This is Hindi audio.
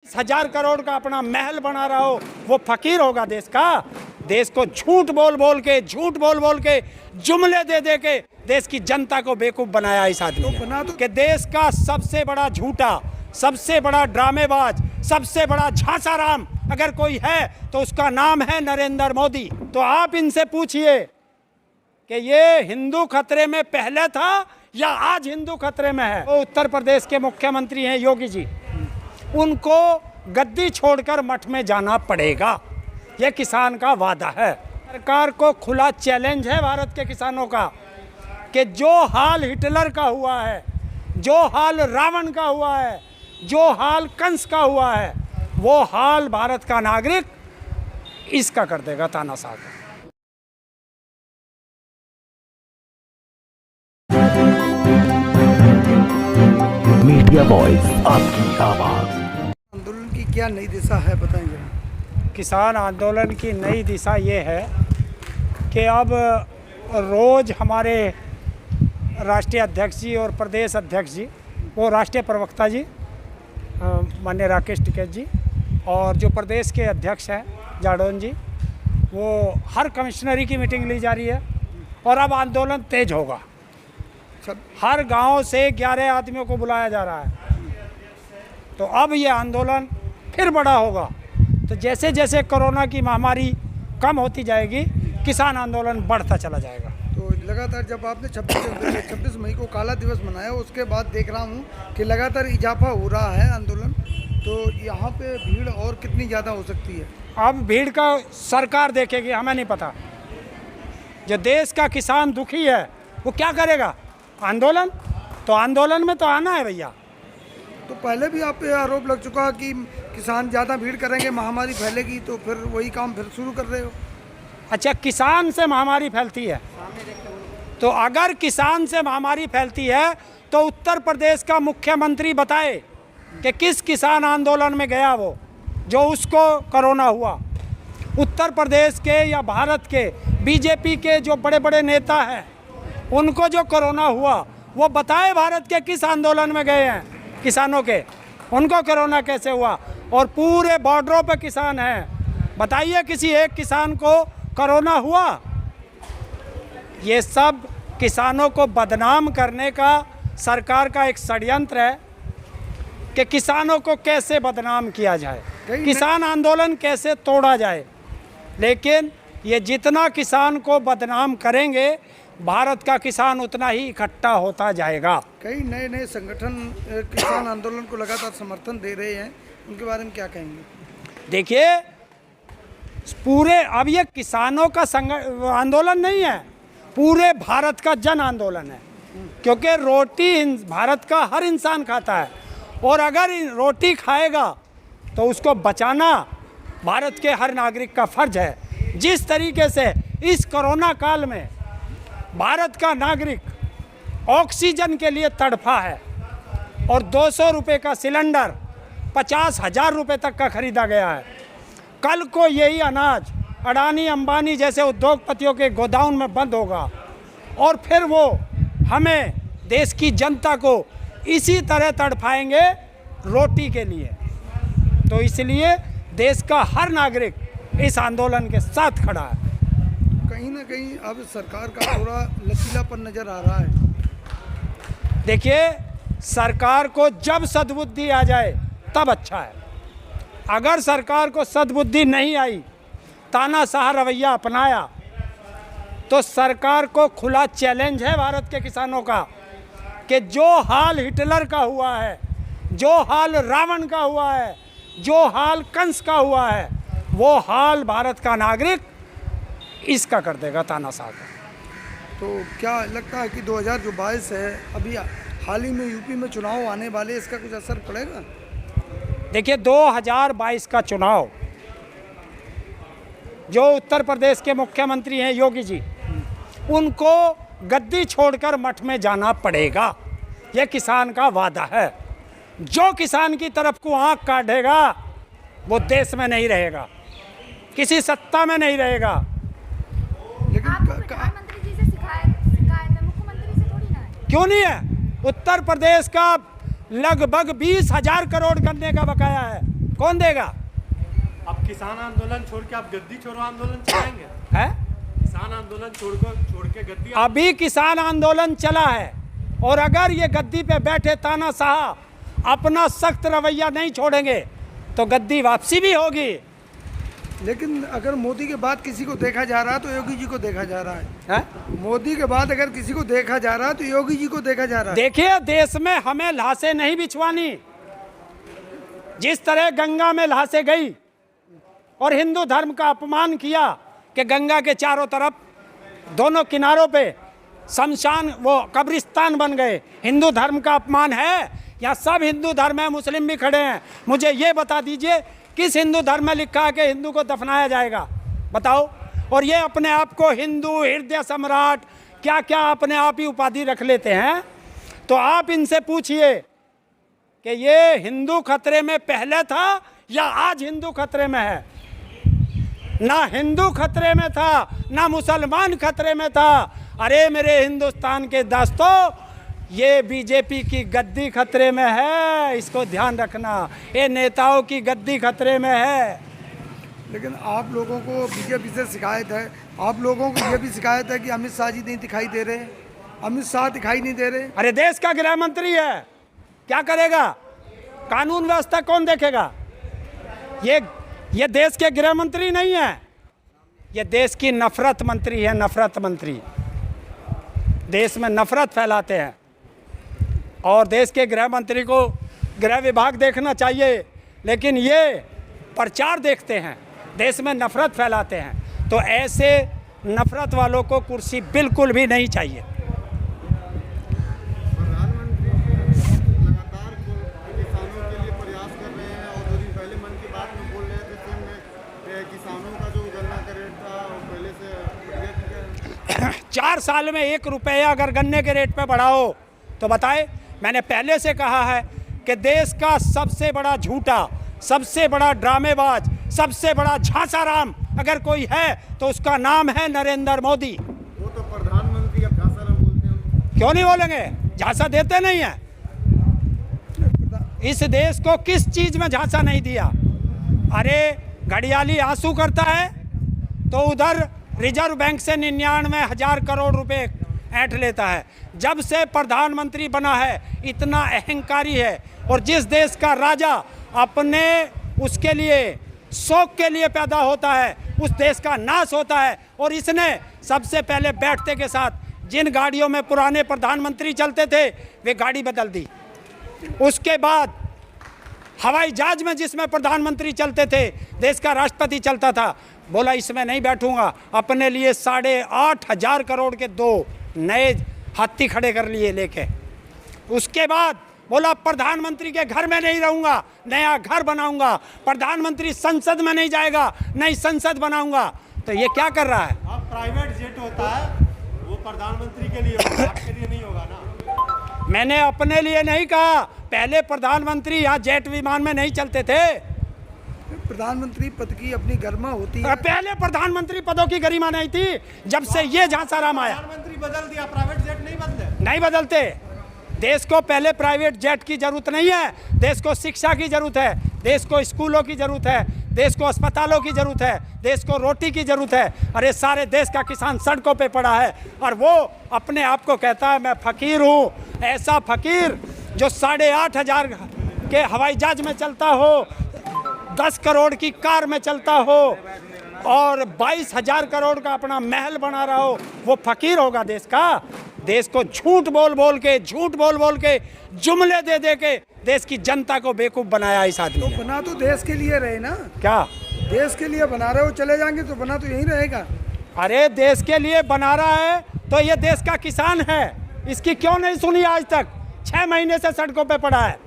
1000 करोड़ का अपना महल बना रहा हो, वो फकीर होगा देश का? देश को झूठ बोल बोल के जुमले दे के देश की जनता को बेवकूफ बनाया इस आदमी ने। कि देश का सबसे बड़ा झूठा, सबसे बड़ा ड्रामेबाज, सबसे बड़ा झांसाराम अगर कोई है तो उसका नाम है नरेंद्र मोदी। तो आप इनसे पूछिए कि ये हिंदू खतरे में पहले था या आज हिंदू खतरे में है। वो उत्तर प्रदेश के मुख्यमंत्री हैं योगी जी, उनको गद्दी छोड़कर मठ में जाना पड़ेगा, यह किसान का वादा है। सरकार को खुला चैलेंज है भारत के किसानों का कि जो हाल हिटलर का हुआ है, जो हाल रावण का हुआ है, जो हाल कंस का हुआ है, वो हाल भारत का नागरिक इसका कर देगा तानाशाह का। मीडिया वॉइस, आपकी आवाज। आंदोलन की क्या नई दिशा है बताएंगे? किसान आंदोलन की नई दिशा ये है कि अब रोज़ हमारे राष्ट्रीय अध्यक्ष जी और प्रदेश अध्यक्ष जी, वो राष्ट्रीय प्रवक्ता जी माननीय राकेश टिकैत जी और जो प्रदेश के अध्यक्ष हैं जाडौन जी, वो हर कमिश्नरी की मीटिंग ली जा रही है और अब आंदोलन तेज होगा। हर गांव से 11 आदमियों को बुलाया जा रहा है। तो अब ये आंदोलन फिर बड़ा होगा। तो जैसे जैसे कोरोना की महामारी कम होती जाएगी, किसान आंदोलन बढ़ता चला जाएगा। तो लगातार जब आपने 26 मई को काला दिवस मनाया, उसके बाद देख रहा हूँ कि लगातार इजाफा हो रहा है आंदोलन, तो यहाँ पे भीड़ और कितनी ज़्यादा हो सकती है? अब भीड़ का सरकार देखेगी, हमें नहीं पता। जो देश का किसान दुखी है वो क्या करेगा? आंदोलन। तो आंदोलन में तो आना है भैया। तो पहले भी आप पे आरोप लग चुका कि किसान ज़्यादा भीड़ करेंगे, महामारी फैलेगी, तो फिर वही काम फिर शुरू कर रहे हो। अच्छा, किसान से महामारी फैलती है? तो अगर किसान से महामारी फैलती है तो उत्तर प्रदेश का मुख्यमंत्री बताए कि किस किसान आंदोलन में गया वो जो उसको कोरोना हुआ। उत्तर प्रदेश के या भारत के बीजेपी के जो बड़े बड़े नेता हैं उनको जो कोरोना हुआ, वो बताए भारत के किस आंदोलन में गए हैं किसानों के, उनको कोरोना कैसे हुआ। और पूरे बॉर्डरों पे किसान हैं, बताइए किसी एक किसान को कोरोना हुआ? ये सब किसानों को बदनाम करने का सरकार का एक षड्यंत्र है कि किसानों को कैसे बदनाम किया जाए, किसान आंदोलन कैसे तोड़ा जाए। लेकिन ये जितना किसान को बदनाम करेंगे, भारत का किसान उतना ही इकट्ठा होता जाएगा। कई नए नए संगठन किसान आंदोलन को लगातार समर्थन दे रहे हैं, उनके बारे में क्या कहेंगे? देखिए, पूरे अब ये किसानों का आंदोलन नहीं है, पूरे भारत का जन आंदोलन है। क्योंकि रोटी भारत का हर इंसान खाता है और अगर रोटी खाएगा तो उसको बचाना भारत के हर नागरिक का फर्ज है। जिस तरीके से इस कोरोना काल में भारत का नागरिक ऑक्सीजन के लिए तड़फा है और 200 रुपये का सिलेंडर 50,000 रुपये तक का खरीदा गया है। कल को यही अनाज अडानी अंबानी जैसे उद्योगपतियों के गोदाउन में बंद होगा और फिर वो हमें देश की जनता को इसी तरह तड़फाएंगे रोटी के लिए। तो इसलिए देश का हर नागरिक इस आंदोलन के साथ खड़ा है। कहीं ना कहीं अब सरकार का थोड़ा लचीलापन नजर आ रहा है। देखिए, सरकार को जब सद्बुद्धि आ जाए तब अच्छा है। अगर सरकार को सद्बुद्धि नहीं आई, तानाशाह रवैया अपनाया, तो सरकार को खुला चैलेंज है भारत के किसानों का कि जो हाल हिटलर का हुआ है, जो हाल रावण का हुआ है, जो हाल कंस का हुआ है, वो हाल भारत का नागरिक इसका कर देगा तानाशाह का। तो क्या लगता है कि 2022 है, अभी हाल ही में यूपी में चुनाव आने वाले, इसका कुछ असर पड़ेगा? देखिए, 2022 का चुनाव जो उत्तर प्रदेश के मुख्यमंत्री हैं योगी जी, उनको गद्दी छोड़कर मठ में जाना पड़ेगा, यह किसान का वादा है। जो किसान की तरफ को आंख काटेगा वो देश में नहीं रहेगा, किसी सत्ता में नहीं रहेगा। लेकिन प्रधानमंत्री जी से शिकायत है, मुख्यमंत्री से थोड़ी ना है। क्यों नहीं है? उत्तर प्रदेश का लगभग 20,000 करोड़ गन्ने का बकाया है। कौन देगा? अब किसान आंदोलन छोड़ के आप गद्दी छोड़ो आंदोलन चलाएंगे? है किसान आंदोलन छोड़ के गद्दी अभी किसान आंदोलन चला है, और अगर ये गद्दी पे बैठे तानाशाह अपना सख्त रवैया नहीं छोड़ेंगे तो गद्दी वापसी भी होगी। लेकिन अगर मोदी के बाद किसी को देखा जा रहा है तो योगी जी को देखा जा रहा है। मोदी के बाद अगर किसी को देखा जा रहा है तो योगी जी को देखा जा रहा है। देखिए, देश में हमें लाशें नहीं बिछवानी। जिस तरह गंगा में लाशें गई और हिंदू धर्म का अपमान किया कि गंगा के चारों तरफ दोनों किनारों पे शमशान वो कब्रिस्तान बन गए, हिंदू धर्म का अपमान है। यहाँ सब हिंदू धर्म है, मुस्लिम भी खड़े हैं। मुझे ये बता दीजिए किस हिंदू धर्म में लिखा है कि हिंदू को दफनाया जाएगा? बताओ। और ये अपने आप को हिंदू हृदय सम्राट क्या क्या अपने आप ही उपाधि रख लेते हैं। तो आप इनसे पूछिए कि ये हिंदू खतरे में पहले था या आज हिंदू खतरे में है? ना हिंदू खतरे में था ना मुसलमान खतरे में था। अरे मेरे हिंदुस्तान के दोस्तों, ये बीजेपी की गद्दी खतरे में है, इसको ध्यान रखना। ये नेताओं की गद्दी खतरे में है। लेकिन आप लोगों को बीजेपी से शिकायत है, आप लोगों को ये भी शिकायत है कि अमित शाह जी नहीं दिखाई दे रहे, अमित शाह दिखाई नहीं दे रहे। अरे देश का गृह मंत्री है, क्या करेगा? कानून व्यवस्था कौन देखेगा? ये देश के गृह मंत्री नहीं है, ये देश की नफरत मंत्री है। नफरत मंत्री देश में नफरत फैलाते हैं, और देश के गृह मंत्री को गृह विभाग देखना चाहिए, लेकिन ये प्रचार देखते हैं, देश में नफरत फैलाते हैं। तो ऐसे नफरत वालों को कुर्सी बिल्कुल भी नहीं चाहिए। प्रधानमंत्री लगातार किसानों के लिए प्रयास कर रहे हैं, और 2 दिन पहले मन की बात में बोल रहे थे किसानों का जो गन्ना का रेट था पहले से 4 साल में 1 रुपया अगर गन्ने के रेट पे बढ़ाओ तो बताए। मैंने पहले से कहा है कि देश का सबसे बड़ा झूठा, सबसे बड़ा ड्रामेबाज, सबसे बड़ा झांसाराम अगर कोई है तो उसका नाम है नरेंद्र मोदी। वो तो प्रधानमंत्री अब झांसाराम बोलते हैं। क्यों नहीं बोलेंगे? झांसा देते नहीं है। इस देश को किस चीज में झांसा नहीं दिया? अरे घड़ियाली आंसू करता है तो उधर रिजर्व बैंक से 99,000 करोड़ रुपए ऐंठ लेता है। जब से प्रधानमंत्री बना है इतना अहंकारी है, और जिस देश का राजा अपने उसके लिए शौक के लिए पैदा होता है उस देश का नाश होता है। और इसने सबसे पहले बैठते के साथ जिन गाड़ियों में पुराने प्रधानमंत्री चलते थे वे गाड़ी बदल दी। उसके बाद हवाई जहाज में जिसमें प्रधानमंत्री चलते थे, देश का राष्ट्रपति चलता था, बोला इसमें नहीं बैठूंगा। अपने लिए 8,500 करोड़ के 2 नए हाथी खड़े कर लिए लेके। उसके बाद बोला प्रधानमंत्री के घर में नहीं रहूंगा, नया घर बनाऊंगा। प्रधानमंत्री संसद में नहीं जाएगा, नई संसद बनाऊंगा। तो ये क्या कर रहा है? अब प्राइवेट जेट होता है वो प्रधानमंत्री के लिए होगा, आपके लिए नहीं होगा ना। मैंने अपने लिए नहीं कहा, पहले प्रधानमंत्री यहाँ जेट विमान में नहीं चलते थे। प्रधानमंत्री पद की अपनी गरिमा होती है। पहले प्रधानमंत्री पदों की गरिमा नहीं थी, जब से ये झांसाराम आया। प्रधानमंत्री बदल दिया, प्राइवेट जेट नहीं बदले। नहीं बदलते। देश को पहले प्राइवेट जेट की जरूरत नहीं है, देश को शिक्षा की जरूरत है, देश को स्कूलों की जरूरत है, देश को अस्पतालों की जरूरत है, देश को रोटी की जरूरत है। अरे सारे देश का किसान सड़कों पे पड़ा है और वो अपने आप को कहता है मैं फकीर हूँ। ऐसा फकीर जो 8,500 के हवाई जहाज में चलता हो, 10 करोड़ की कार में चलता हो और 22,000 करोड़ का अपना महल बना रहा हो, वो फकीर होगा देश का? देश को झूठ बोल बोल के जुमले दे दे के देश की जनता को बेवकूफ बनाया इस आदमी ने। तो बना तो देश के लिए रहे ना। क्या देश के लिए बना रहे हो? चले जाएंगे तो बना तो यही रहेगा। अरे देश के लिए बना रहा है तो ये देश का किसान है, इसकी क्यों नहीं सुनी आज तक? 6 महीने से सड़कों पे पड़ा है।